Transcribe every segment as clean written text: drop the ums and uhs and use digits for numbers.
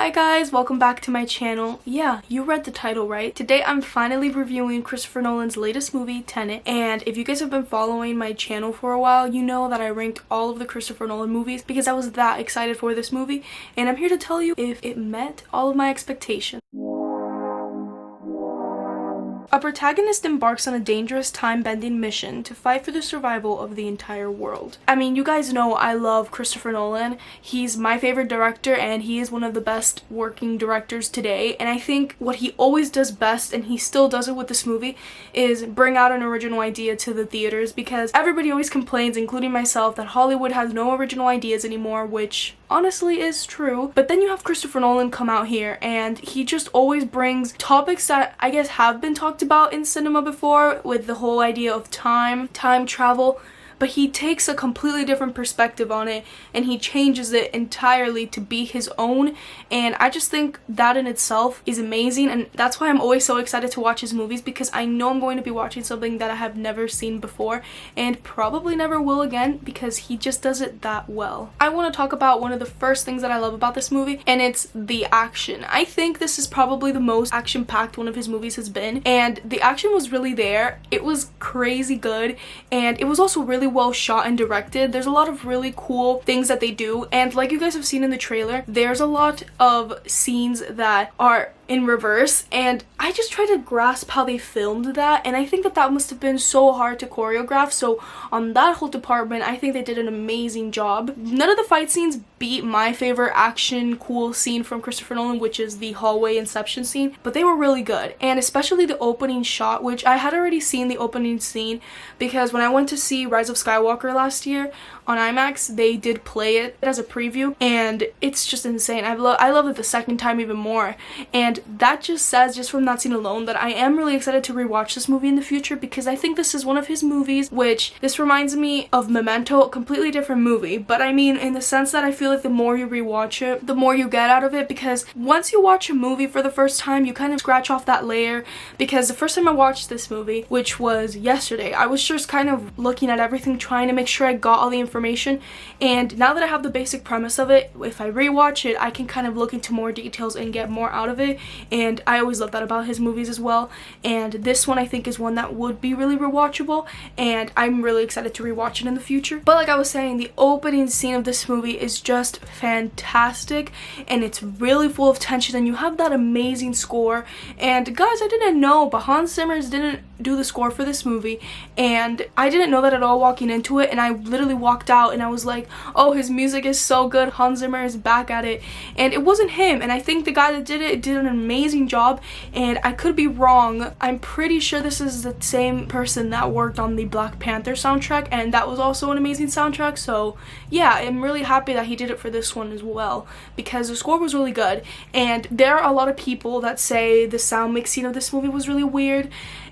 Hi guys, welcome back to my channel. Yeah, you read the title right. Today I'm finally reviewing Christopher Nolan's latest movie, Tenet, and if you guys have been following my channel for a while, you know that I ranked all of the Christopher Nolan movies because I was that excited for this movie, and I'm here to tell you if it met all of my expectations. A protagonist embarks on a dangerous time-bending mission to fight for the survival of the entire world. I mean, you guys know I love Christopher Nolan. He's my favorite director and he is one of the best working directors today, and I think what he always does best, and he still does it with this movie, is bring out an original idea to the theaters, because everybody always complains, including myself, that Hollywood has no original ideas anymore, which honestly is true. But then you have Christopher Nolan come out here and he just always brings topics that I guess have been talked about in cinema before, with the whole idea of time travel, but he takes a completely different perspective on it and he changes it entirely to be his own, and I just think that in itself is amazing, and that's why I'm always so excited to watch his movies, because I know I'm going to be watching something that I have never seen before and probably never will again, because he just does it that well. I want to talk about one of the first things that I love about this movie, and it's the action. I think this is probably the most action-packed one of his movies has been, and the action was really there. It was crazy good, and it was also really well shot and directed. There's a lot of really cool things that they do, and like you guys have seen in the trailer, there's a lot of scenes that are in reverse, and I just try to grasp how they filmed that, and I think that that must have been so hard to choreograph. So on that whole department, I think they did an amazing job. None of the fight scenes beat my favorite action cool scene from Christopher Nolan, which is the hallway inception scene, but they were really good, and especially the opening shot, which I had already seen the opening scene because when I went to see Rise of Skywalker last year on IMAX, they did play it as a preview, and it's just insane. I love it the second time even more, and that just says, just from that scene alone, that I am really excited to rewatch this movie in the future, because I think this is one of his movies, which this reminds me of Memento, a completely different movie, but I mean in the sense that I feel like the more you rewatch it, the more you get out of it, because once you watch a movie for the first time, you kind of scratch off that layer, because the first time I watched this movie, which was yesterday, I was just kind of looking at everything, trying to make sure I got all the information, and now that I have the basic premise of it, if I rewatch it, I can kind of look into more details and get more out of it, and I always love that about his movies as well, and this one I think is one that would be really rewatchable, and I'm really excited to rewatch it in the future. But like I was saying, the opening scene of this movie is just fantastic, and it's really full of tension, and you have that amazing score, and guys, I didn't know, but Hans Zimmer didn't do the score for this movie, and I didn't know that at all walking into it, and I literally walked out and I was like, oh, his music is so good, Hans Zimmer is back at it, and it wasn't him, and I think the guy that did it did an amazing job, and I could be wrong. I'm pretty sure this is the same person that worked on the Black Panther soundtrack, and that was also an amazing soundtrack, so yeah, I'm really happy that he did it for this one as well, because the score was really good, and there are a lot of people that say the sound mixing of this movie was really weird,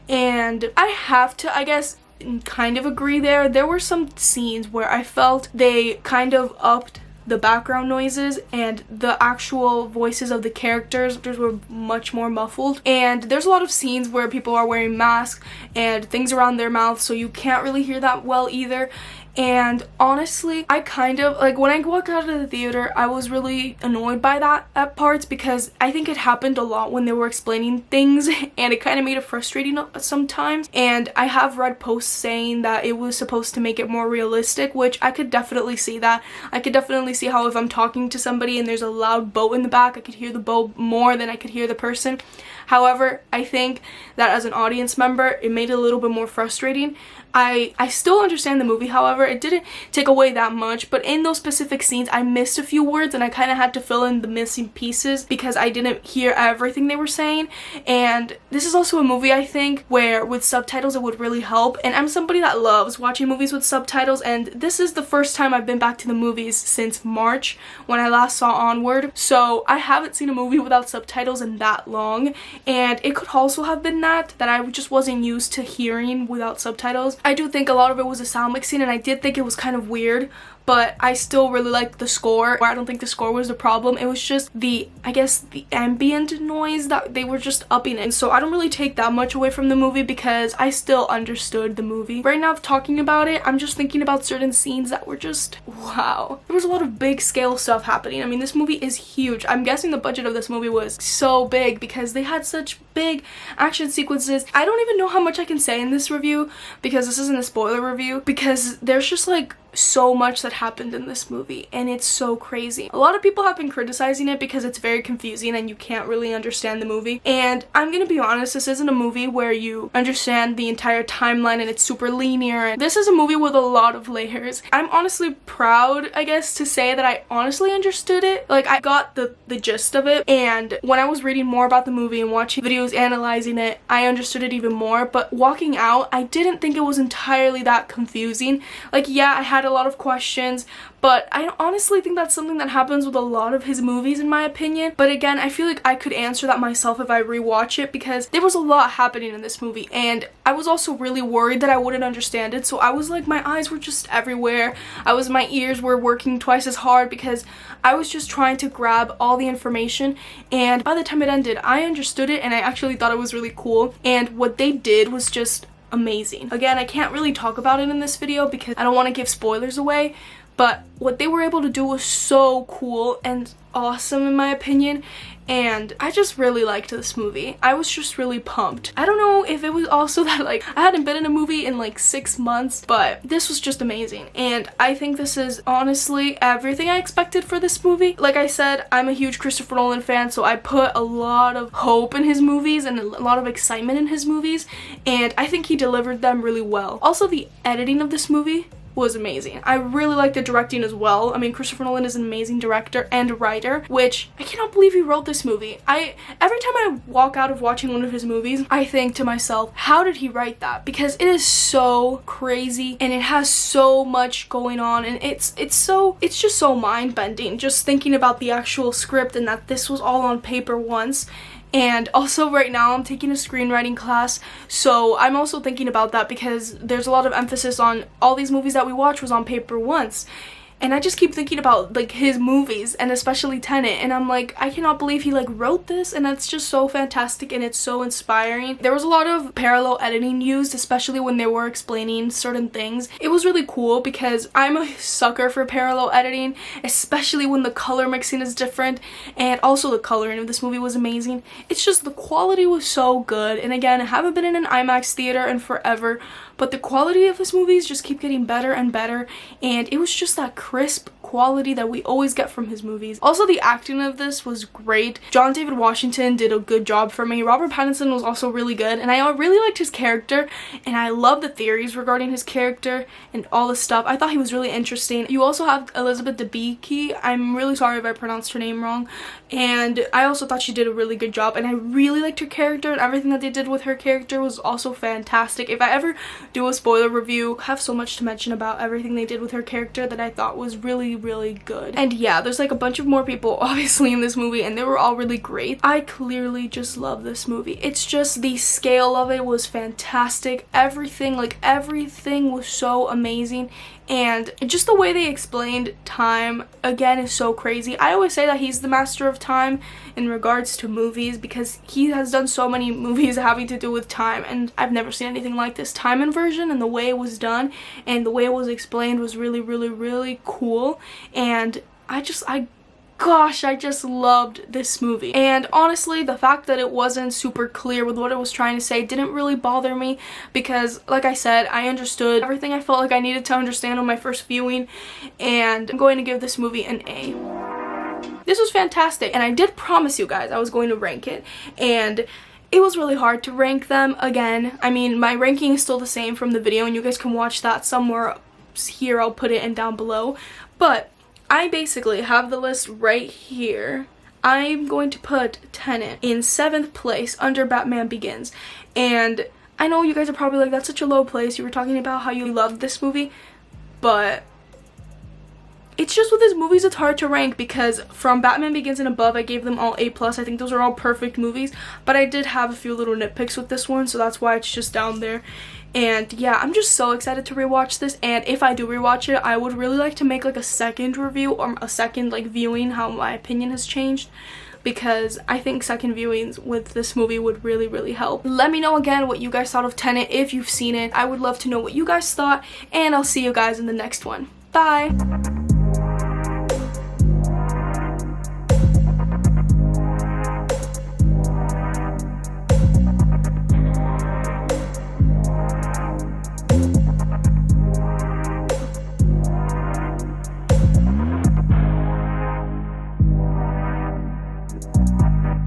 and I have to, I guess, kind of agree there. There were some scenes where I felt they kind of upped the background noises, and the actual voices of the characters were much more muffled, and there's a lot of scenes where people are wearing masks and things around their mouths, so you can't really hear that well either. And honestly, I kind of, like, when I walked out of the theater, I was really annoyed by that at parts, because I think it happened a lot when they were explaining things, and it kind of made it frustrating sometimes. And I have read posts saying that it was supposed to make it more realistic, which I could definitely see that. I could definitely see how if I'm talking to somebody and there's a loud boat in the back, I could hear the boat more than I could hear the person. However, I think that as an audience member, it made it a little bit more frustrating. I still understand the movie, however, it didn't take away that much, but in those specific scenes, I missed a few words, and I kind of had to fill in the missing pieces because I didn't hear everything they were saying. And this is also a movie, I think, where with subtitles it would really help, and I'm somebody that loves watching movies with subtitles, and this is the first time I've been back to the movies since March, when I last saw Onward, so I haven't seen a movie without subtitles in that long, and it could also have been that I just wasn't used to hearing without subtitles. I do think a lot of it was a sound mixing, and I did think it was kind of weird, but I still really liked the score. I don't think the score was the problem. It was just the, I guess, the ambient noise that they were just upping it. So I don't really take that much away from the movie because I still understood the movie. Right now, talking about it, I'm just thinking about certain scenes that were just, wow. There was a lot of big scale stuff happening. I mean, this movie is huge. I'm guessing the budget of this movie was so big because they had such big action sequences. I don't even know how much I can say in this review because this isn't a spoiler review, because there's just like so much that happened in this movie and it's so crazy. A lot of people have been criticizing it because it's very confusing and you can't really understand the movie, and I'm gonna be honest, this isn't a movie where you understand the entire timeline and it's super linear. This is a movie with a lot of layers. I'm honestly proud, I guess, to say that I honestly understood it. Like, I got the gist of it, and when I was reading more about the movie and watching videos analyzing it, I understood it even more. But walking out, I didn't think it was entirely that confusing. Like, yeah, I had a lot of questions, but I honestly think that's something that happens with a lot of his movies in my opinion. But again, I feel like I could answer that myself if I rewatch it, because there was a lot happening in this movie and I was also really worried that I wouldn't understand it. So I was like, my eyes were just everywhere. My ears were working twice as hard because I was just trying to grab all the information, and by the time it ended, I understood it and I actually thought it was really cool. And what they did was just amazing. Again, I can't really talk about it in this video because I don't want to give spoilers away, but what they were able to do was so cool and awesome in my opinion, and I just really liked this movie. I was just really pumped. I don't know if it was also that like I hadn't been in a movie in like 6 months, but this was just amazing, and I think this is honestly everything I expected for this movie. Like I said, I'm a huge Christopher Nolan fan, so I put a lot of hope in his movies and a lot of excitement in his movies, and I think he delivered them really well. Also, the editing of this movie was amazing. I really like the directing as well. I mean, Christopher Nolan is an amazing director and writer, which I cannot believe he wrote this movie. Every time I walk out of watching one of his movies, I think to myself, how did he write that? Because it is so crazy and it has so much going on, and it's just so mind-bending just thinking about the actual script and that this was all on paper once. And also right now I'm taking a screenwriting class, so I'm also thinking about that because there's a lot of emphasis on all these movies that we watch was on paper once. And I just keep thinking about like his movies, and especially Tenet, and I'm like, I cannot believe he like wrote this, and that's just so fantastic and it's so inspiring. There was a lot of parallel editing used, especially when they were explaining certain things. It was really cool because I'm a sucker for parallel editing, especially when the color mixing is different, and also the coloring of this movie was amazing. It's just the quality was so good, and again, I haven't been in an IMAX theater in forever, but the quality of his movies just keep getting better and better, and it was just that crisp quality that we always get from his movies. Also, the acting of this was great. John David Washington did a good job for me. Robert Pattinson was also really good, and I really liked his character, and I love the theories regarding his character and all this stuff. I thought he was really interesting. You also have Elizabeth Debicki. I'm really sorry if I pronounced her name wrong, and I also thought she did a really good job, and I really liked her character, and everything that they did with her character was also fantastic. If I ever do a spoiler review, I have so much to mention about everything they did with her character that I thought was really good. And yeah, there's like a bunch of more people obviously in this movie, and they were all really great. I clearly just love this movie. It's just the scale of it was fantastic. Everything was so amazing, and just the way they explained time again is so crazy. I always say that he's the master of time in regards to movies because he has done so many movies having to do with time, and I've never seen anything like this. Time inversion and the way it was done and the way it was explained was really cool, and I just loved this movie. And honestly, the fact that it wasn't super clear with what it was trying to say didn't really bother me because, like I said, I understood everything I felt like I needed to understand on my first viewing, and I'm going to give this movie an A. This was fantastic, and I did promise you guys I was going to rank it, and it was really hard to rank them. Again, I mean, my ranking is still the same from the video, and you guys can watch that somewhere here. I'll put it in down below, but I basically have the list right here. I'm going to put Tenet in 7th place under Batman Begins. And I know you guys are probably like, that's such a low place. You were talking about how you loved this movie, but It's just with his movies it's hard to rank, because from Batman Begins and above I gave them all A+. I think those are all perfect movies, but I did have a few little nitpicks with this one, so that's why it's just down there. And yeah, I'm just so excited to rewatch this, and if I do rewatch it, I would really like to make like a second review or a second like viewing, how my opinion has changed, because I think second viewings with this movie would really help. Let me know again what you guys thought of Tenet if you've seen it. I would love to know what you guys thought, and I'll see you guys in the next one. Bye!